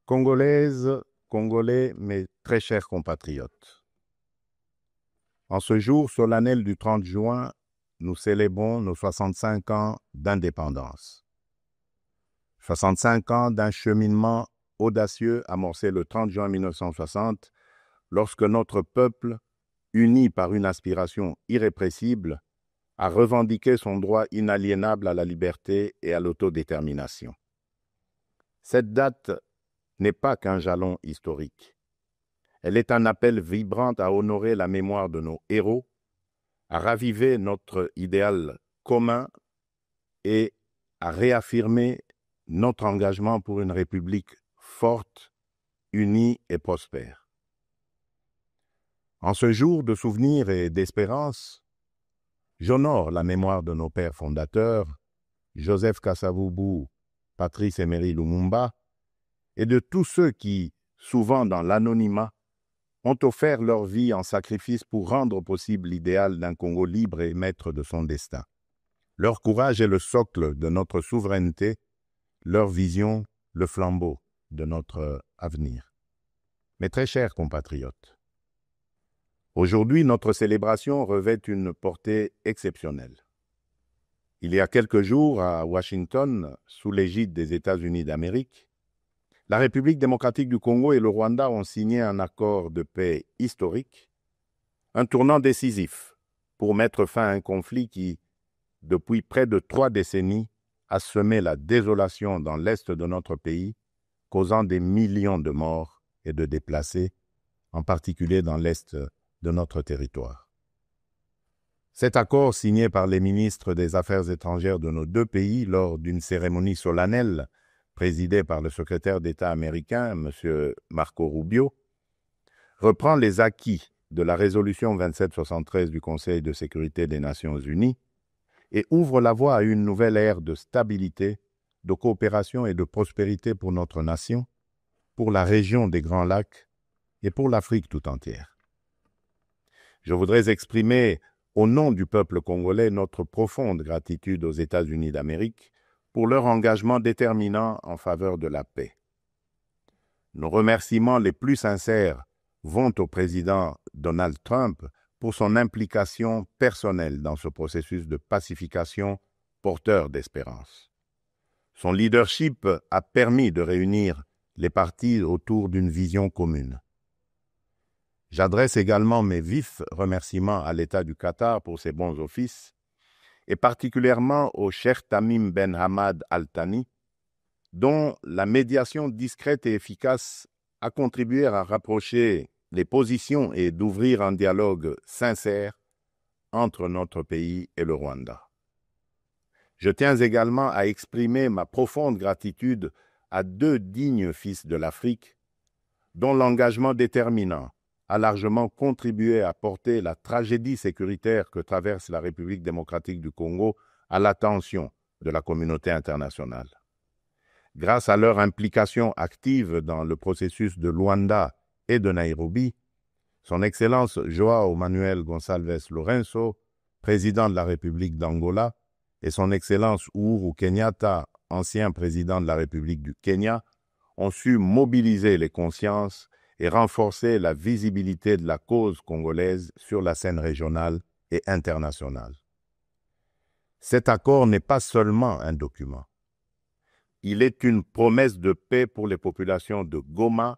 Congolaises, Congolais, mes très chers compatriotes, en ce jour solennel du 30 juin, nous célébrons nos 65 ans d'indépendance. 65 ans d'un cheminement audacieux amorcé le 30 juin 1960, lorsque notre peuple, uni par une aspiration irrépressible, a revendiqué son droit inaliénable à la liberté et à l'autodétermination. Cette date n'est pas qu'un jalon historique. Elle est un appel vibrant à honorer la mémoire de nos héros, à raviver notre idéal commun et à réaffirmer notre engagement pour une République forte, unie et prospère. En ce jour de souvenir et d'espérance, j'honore la mémoire de nos pères fondateurs, Joseph Kasavubu, Patrice Emery Lumumba, et de tous ceux qui, souvent dans l'anonymat, ont offert leur vie en sacrifice pour rendre possible l'idéal d'un Congo libre et maître de son destin. Leur courage est le socle de notre souveraineté, leur vision, le flambeau de notre avenir. Mes très chers compatriotes, aujourd'hui, notre célébration revêt une portée exceptionnelle. Il y a quelques jours, à Washington, sous l'égide des États-Unis d'Amérique, la République démocratique du Congo et le Rwanda ont signé un accord de paix historique, un tournant décisif pour mettre fin à un conflit qui, depuis près de 3 décennies, a semé la désolation dans l'est de notre pays, causant des millions de morts et de déplacés, en particulier dans l'est de notre territoire. Cet accord, signé par les ministres des Affaires étrangères de nos 2 pays lors d'une cérémonie solennelle présidée par le secrétaire d'État américain, M. Marco Rubio, reprend les acquis de la résolution 2773 du Conseil de sécurité des Nations unies et ouvre la voie à une nouvelle ère de stabilité, de coopération et de prospérité pour notre nation, pour la région des Grands Lacs et pour l'Afrique tout entière. Je voudrais exprimer au nom du peuple congolais notre profonde gratitude aux États-Unis d'Amérique pour leur engagement déterminant en faveur de la paix. Nos remerciements les plus sincères vont au président Donald Trump pour son implication personnelle dans ce processus de pacification porteur d'espérance. Son leadership a permis de réunir les partis autour d'une vision commune. J'adresse également mes vifs remerciements à l'État du Qatar pour ses bons offices, et particulièrement au Cheikh Tamim Ben Hamad Al Thani, dont la médiation discrète et efficace a contribué à rapprocher les positions et d'ouvrir un dialogue sincère entre notre pays et le Rwanda. Je tiens également à exprimer ma profonde gratitude à 2 dignes fils de l'Afrique, dont l'engagement déterminant a largement contribué à porter la tragédie sécuritaire que traverse la République démocratique du Congo à l'attention de la communauté internationale. Grâce à leur implication active dans le processus de Luanda et de Nairobi, Son Excellence João Manuel Gonçalves Lourenço, président de la République d'Angola, et Son Excellence Uhuru Kenyatta, ancien président de la République du Kenya, ont su mobiliser les consciences et renforcer la visibilité de la cause congolaise sur la scène régionale et internationale. Cet accord n'est pas seulement un document. Il est une promesse de paix pour les populations de Goma,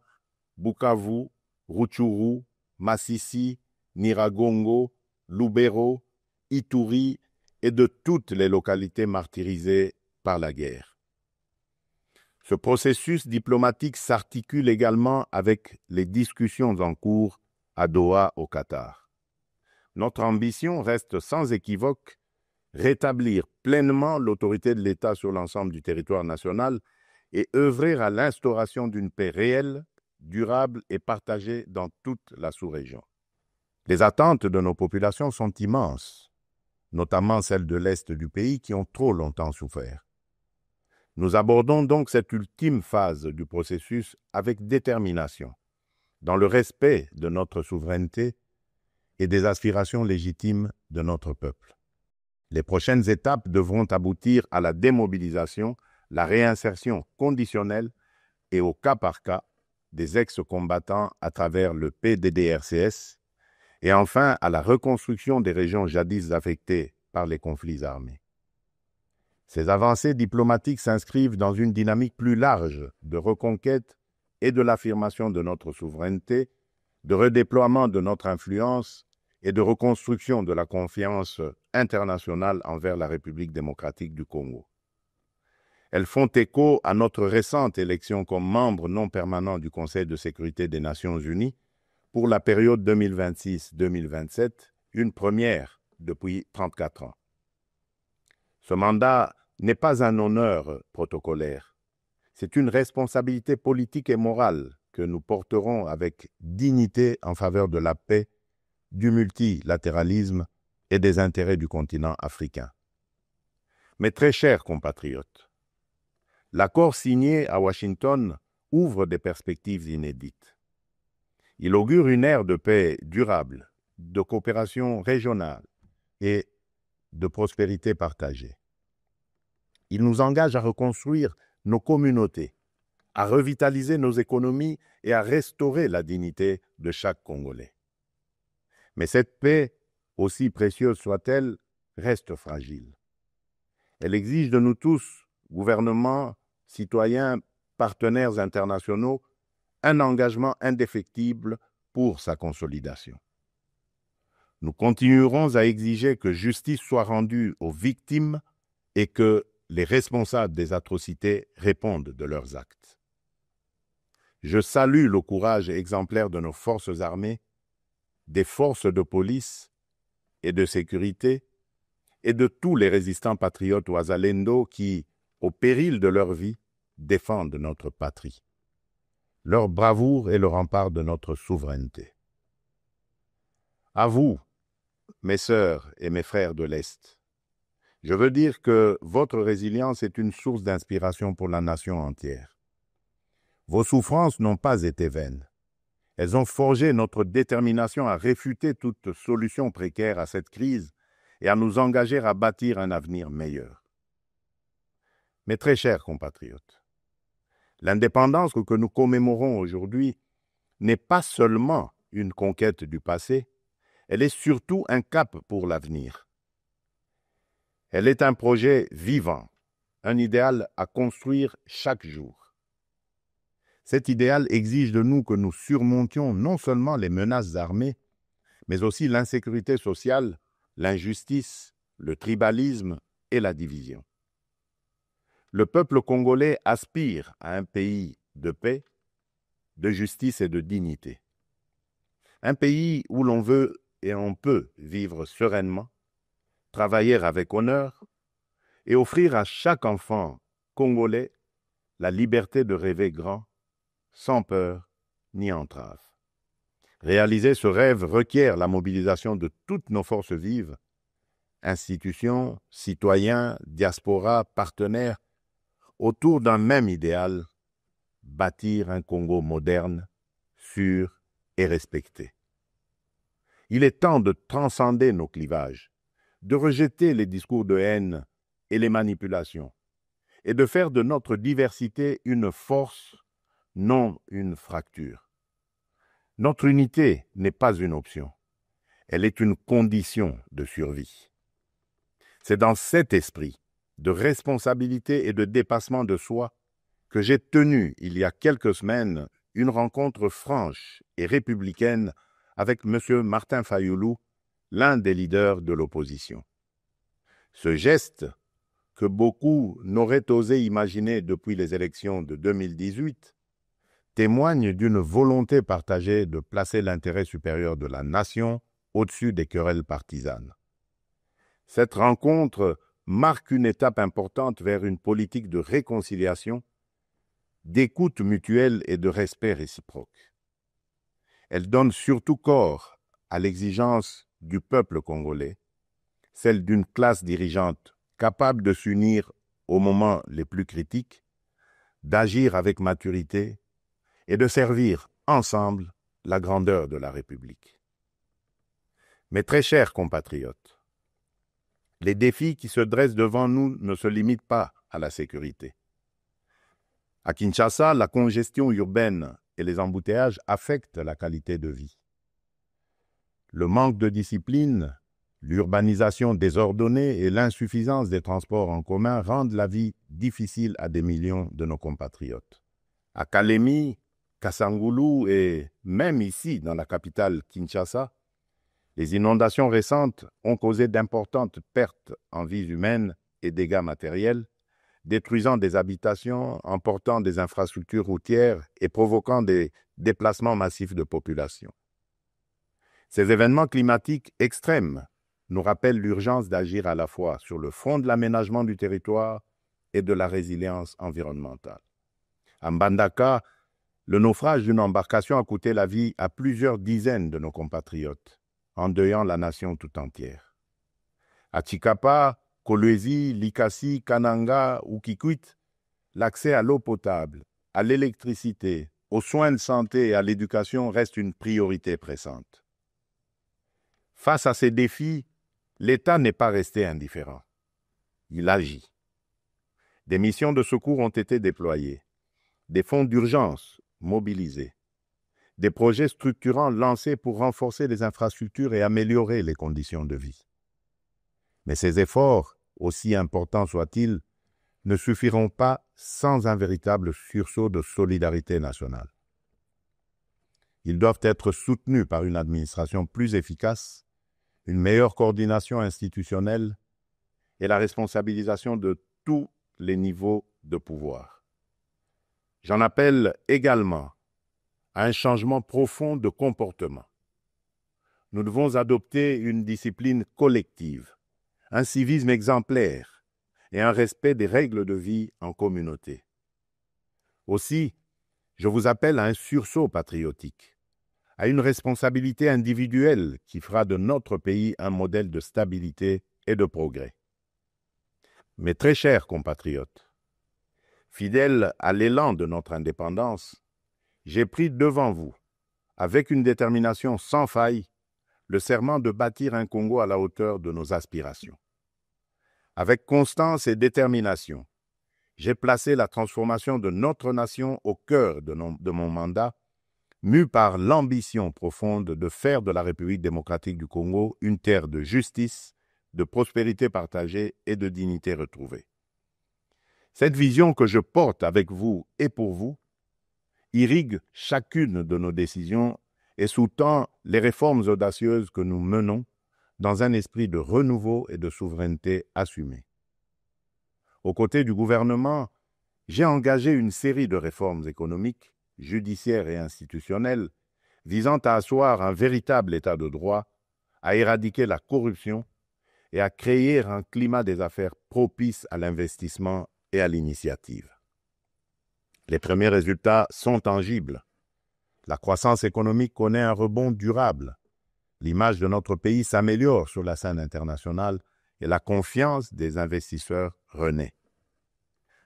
Bukavu, Rutshuru, Masisi, Nyiragongo, Lubero, Ituri et de toutes les localités martyrisées par la guerre. Ce processus diplomatique s'articule également avec les discussions en cours à Doha, au Qatar. Notre ambition reste sans équivoque rétablir pleinement l'autorité de l'État sur l'ensemble du territoire national et œuvrer à l'instauration d'une paix réelle, durable et partagée dans toute la sous-région. Les attentes de nos populations sont immenses, notamment celles de l'Est du pays qui ont trop longtemps souffert. Nous abordons donc cette ultime phase du processus avec détermination, dans le respect de notre souveraineté et des aspirations légitimes de notre peuple. Les prochaines étapes devront aboutir à la démobilisation, la réinsertion conditionnelle, et au cas par cas des ex-combattants à travers le PDDRCS et enfin à la reconstruction des régions jadis affectées par les conflits armés. Ces avancées diplomatiques s'inscrivent dans une dynamique plus large de reconquête et de l'affirmation de notre souveraineté, de redéploiement de notre influence et de reconstruction de la confiance internationale envers la République démocratique du Congo. Elles font écho à notre récente élection comme membre non permanent du Conseil de sécurité des Nations Unies pour la période 2026-2027, une première depuis 34 ans. Ce mandat n'est pas un honneur protocolaire. C'est une responsabilité politique et morale que nous porterons avec dignité en faveur de la paix, du multilatéralisme et des intérêts du continent africain. Mes très chers compatriotes, l'accord signé à Washington ouvre des perspectives inédites. Il augure une ère de paix durable, de coopération régionale et de prospérité partagée. Il nous engage à reconstruire nos communautés, à revitaliser nos économies et à restaurer la dignité de chaque Congolais. Mais cette paix, aussi précieuse soit-elle, reste fragile. Elle exige de nous tous, gouvernements, citoyens, partenaires internationaux, un engagement indéfectible pour sa consolidation. Nous continuerons à exiger que justice soit rendue aux victimes et que les responsables des atrocités répondent de leurs actes. Je salue le courage exemplaire de nos forces armées, des forces de police et de sécurité et de tous les résistants patriotes Ouazalendo qui, au péril de leur vie, défendent notre patrie. Leur bravoure est le rempart de notre souveraineté. À vous, mes sœurs et mes frères de l'Est, je veux dire que votre résilience est une source d'inspiration pour la nation entière. Vos souffrances n'ont pas été vaines. Elles ont forgé notre détermination à réfuter toute solution précaire à cette crise et à nous engager à bâtir un avenir meilleur. Mes très chers compatriotes, l'indépendance que nous commémorons aujourd'hui n'est pas seulement une conquête du passé, elle est surtout un cap pour l'avenir. Elle est un projet vivant, un idéal à construire chaque jour. Cet idéal exige de nous que nous surmontions non seulement les menaces armées, mais aussi l'insécurité sociale, l'injustice, le tribalisme et la division. Le peuple congolais aspire à un pays de paix, de justice et de dignité. Un pays où l'on veut et on peut vivre sereinement, travailler avec honneur et offrir à chaque enfant congolais la liberté de rêver grand, sans peur ni entrave. Réaliser ce rêve requiert la mobilisation de toutes nos forces vives, institutions, citoyens, diaspora, partenaires, autour d'un même idéal, bâtir un Congo moderne, sûr et respecté. Il est temps de transcender nos clivages, de rejeter les discours de haine et les manipulations, et de faire de notre diversité une force, non une fracture. Notre unité n'est pas une option, elle est une condition de survie. C'est dans cet esprit de responsabilité et de dépassement de soi que j'ai tenu, il y a quelques semaines, une rencontre franche et républicaine avec M. Martin Fayoulou, l'un des leaders de l'opposition. Ce geste, que beaucoup n'auraient osé imaginer depuis les élections de 2018, témoigne d'une volonté partagée de placer l'intérêt supérieur de la nation au-dessus des querelles partisanes. Cette rencontre marque une étape importante vers une politique de réconciliation, d'écoute mutuelle et de respect réciproque. Elle donne surtout corps à l'exigence du peuple congolais, celle d'une classe dirigeante capable de s'unir aux moments les plus critiques, d'agir avec maturité et de servir ensemble la grandeur de la République. Mes très chers compatriotes, les défis qui se dressent devant nous ne se limitent pas à la sécurité. À Kinshasa, la congestion urbaine et les embouteillages affectent la qualité de vie. Le manque de discipline, l'urbanisation désordonnée et l'insuffisance des transports en commun rendent la vie difficile à des millions de nos compatriotes. À Kalemi, Kasangoulou et même ici, dans la capitale Kinshasa, les inondations récentes ont causé d'importantes pertes en vies humaines et dégâts matériels, détruisant des habitations, emportant des infrastructures routières et provoquant des déplacements massifs de population. Ces événements climatiques extrêmes nous rappellent l'urgence d'agir à la fois sur le front de l'aménagement du territoire et de la résilience environnementale. À Mbandaka, le naufrage d'une embarcation a coûté la vie à plusieurs dizaines de nos compatriotes, endeuillant la nation tout entière. À Tshikapa, Kolwezi, Likasi, Kananga ou Kikwit, l'accès à l'eau potable, à l'électricité, aux soins de santé et à l'éducation reste une priorité pressante. Face à ces défis, l'État n'est pas resté indifférent. Il agit. Des missions de secours ont été déployées, des fonds d'urgence mobilisés, des projets structurants lancés pour renforcer les infrastructures et améliorer les conditions de vie. Mais ces efforts, aussi importants soient-ils, ne suffiront pas sans un véritable sursaut de solidarité nationale. Ils doivent être soutenus par une administration plus efficace, une meilleure coordination institutionnelle et la responsabilisation de tous les niveaux de pouvoir. J'en appelle également à un changement profond de comportement. Nous devons adopter une discipline collective, un civisme exemplaire et un respect des règles de vie en communauté. Aussi, je vous appelle à un sursaut patriotique, à une responsabilité individuelle qui fera de notre pays un modèle de stabilité et de progrès. Mes très chers compatriotes, fidèles à l'élan de notre indépendance, j'ai pris devant vous, avec une détermination sans faille, le serment de bâtir un Congo à la hauteur de nos aspirations. Avec constance et détermination, j'ai placé la transformation de notre nation au cœur de mon mandat, mu par l'ambition profonde de faire de la République démocratique du Congo une terre de justice, de prospérité partagée et de dignité retrouvée. Cette vision que je porte avec vous et pour vous irrigue chacune de nos décisions et sous-tend les réformes audacieuses que nous menons dans un esprit de renouveau et de souveraineté assumée. Aux côtés du gouvernement, j'ai engagé une série de réformes économiques, judiciaires et institutionnelles visant à asseoir un véritable état de droit, à éradiquer la corruption et à créer un climat des affaires propice à l'investissement et à l'initiative. Les premiers résultats sont tangibles. La croissance économique connaît un rebond durable. L'image de notre pays s'améliore sur la scène internationale et la confiance des investisseurs renaît.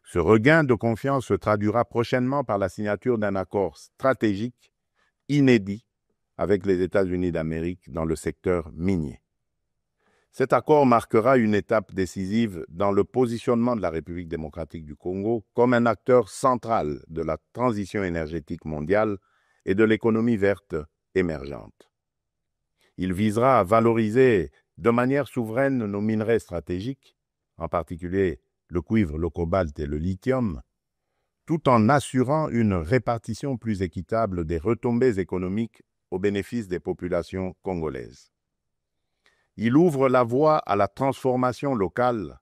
Ce regain de confiance se traduira prochainement par la signature d'un accord stratégique inédit avec les États-Unis d'Amérique dans le secteur minier. Cet accord marquera une étape décisive dans le positionnement de la République démocratique du Congo comme un acteur central de la transition énergétique mondiale et de l'économie verte émergente. Il visera à valoriser de manière souveraine nos minerais stratégiques, en particulier le cuivre, le cobalt et le lithium, tout en assurant une répartition plus équitable des retombées économiques au bénéfice des populations congolaises. Il ouvre la voie à la transformation locale,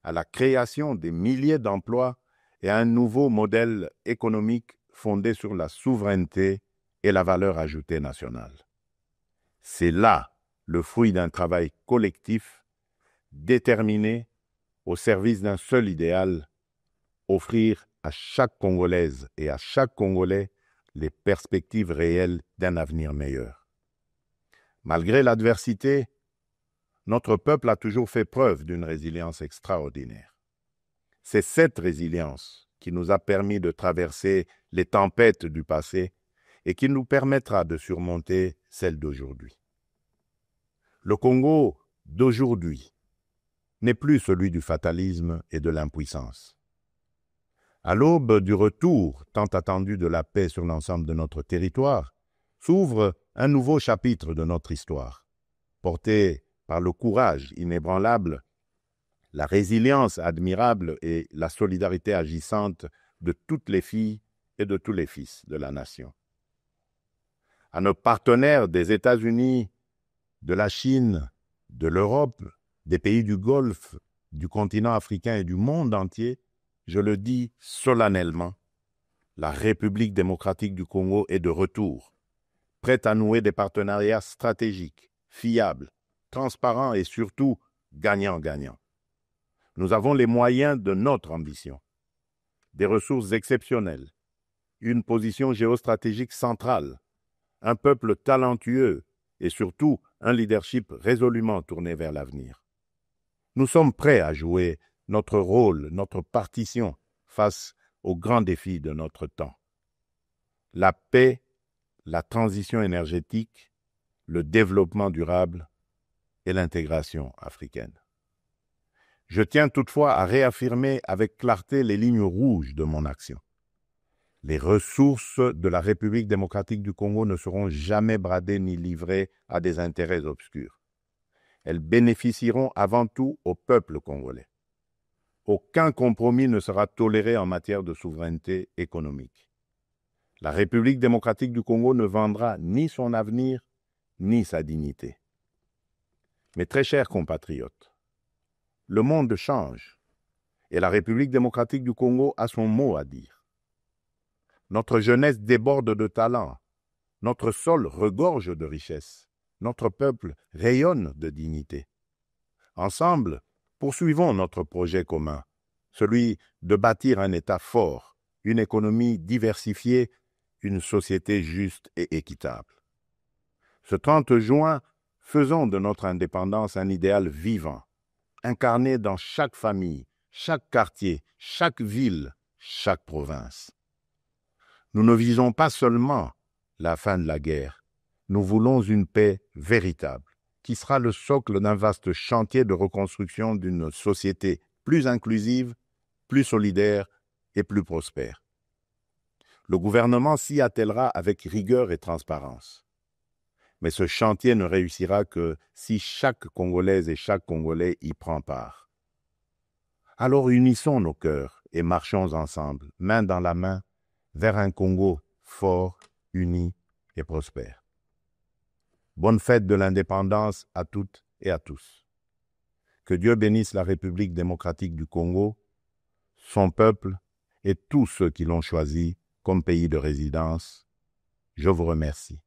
à la création des milliers d'emplois et à un nouveau modèle économique fondé sur la souveraineté et la valeur ajoutée nationale. C'est là le fruit d'un travail collectif, déterminé, au service d'un seul idéal, offrir à chaque Congolaise et à chaque Congolais les perspectives réelles d'un avenir meilleur. Malgré l'adversité, notre peuple a toujours fait preuve d'une résilience extraordinaire. C'est cette résilience qui nous a permis de traverser les tempêtes du passé et qui nous permettra de surmonter celles d'aujourd'hui. Le Congo d'aujourd'hui n'est plus celui du fatalisme et de l'impuissance. À l'aube du retour tant attendu de la paix sur l'ensemble de notre territoire, s'ouvre un nouveau chapitre de notre histoire, porté par le courage inébranlable, la résilience admirable et la solidarité agissante de toutes les filles et de tous les fils de la nation. À nos partenaires des États-Unis, de la Chine, de l'Europe, des pays du Golfe, du continent africain et du monde entier, je le dis solennellement, la République démocratique du Congo est de retour, prête à nouer des partenariats stratégiques, fiables, transparents et surtout gagnant-gagnant. Nous avons les moyens de notre ambition, des ressources exceptionnelles, une position géostratégique centrale, un peuple talentueux et surtout un leadership résolument tourné vers l'avenir. Nous sommes prêts à jouer notre rôle, notre partition face aux grands défis de notre temps. La paix, la transition énergétique, le développement durable et l'intégration africaine. Je tiens toutefois à réaffirmer avec clarté les lignes rouges de mon action. Les ressources de la République démocratique du Congo ne seront jamais bradées ni livrées à des intérêts obscurs. Elles bénéficieront avant tout au peuple congolais. Aucun compromis ne sera toléré en matière de souveraineté économique. La République démocratique du Congo ne vendra ni son avenir, ni sa dignité. Mes très chers compatriotes, le monde change et la République démocratique du Congo a son mot à dire. Notre jeunesse déborde de talent, notre sol regorge de richesses, notre peuple rayonne de dignité. Ensemble, poursuivons notre projet commun, celui de bâtir un État fort, une économie diversifiée, une société juste et équitable. Ce 30 juin, faisons de notre indépendance un idéal vivant, incarné dans chaque famille, chaque quartier, chaque ville, chaque province. Nous ne visons pas seulement la fin de la guerre, nous voulons une paix véritable, qui sera le socle d'un vaste chantier de reconstruction d'une société plus inclusive, plus solidaire et plus prospère. Le gouvernement s'y attellera avec rigueur et transparence. Mais ce chantier ne réussira que si chaque Congolaise et chaque Congolais y prend part. Alors unissons nos cœurs et marchons ensemble, main dans la main, vers un Congo fort, uni et prospère. Bonne fête de l'indépendance à toutes et à tous. Que Dieu bénisse la République démocratique du Congo, son peuple et tous ceux qui l'ont choisi comme pays de résidence. Je vous remercie.